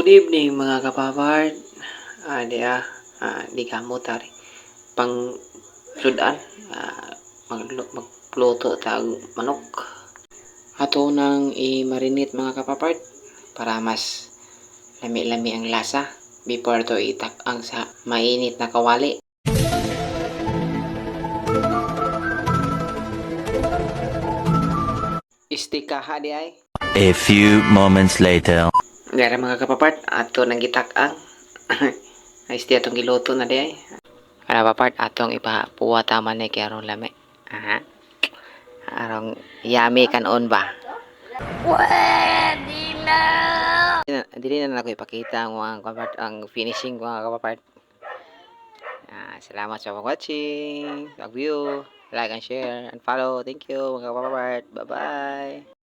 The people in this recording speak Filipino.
Good evening mga kapapard. Di kamot tari. Pang sudan. Magluto tag manok. Ato nang i-marinate mga kapapard para mas lami-lami ang lasa before to itak ang sa mainit na kawali. Istikaha di ay. A few moments later. Gara mga kapapard, ato nang gitak ang ay sti atong giluto na di ay. Para kapapard, atong ipapuwa taman ni kaya lami. Aha. Arong yummy kanon ba? Pwede na! Dili na ako ipakita ang finishing ko mga kapapard. Salamat sa watching. Love you. Like and share and follow. Thank you mga kapapard. Bye-bye.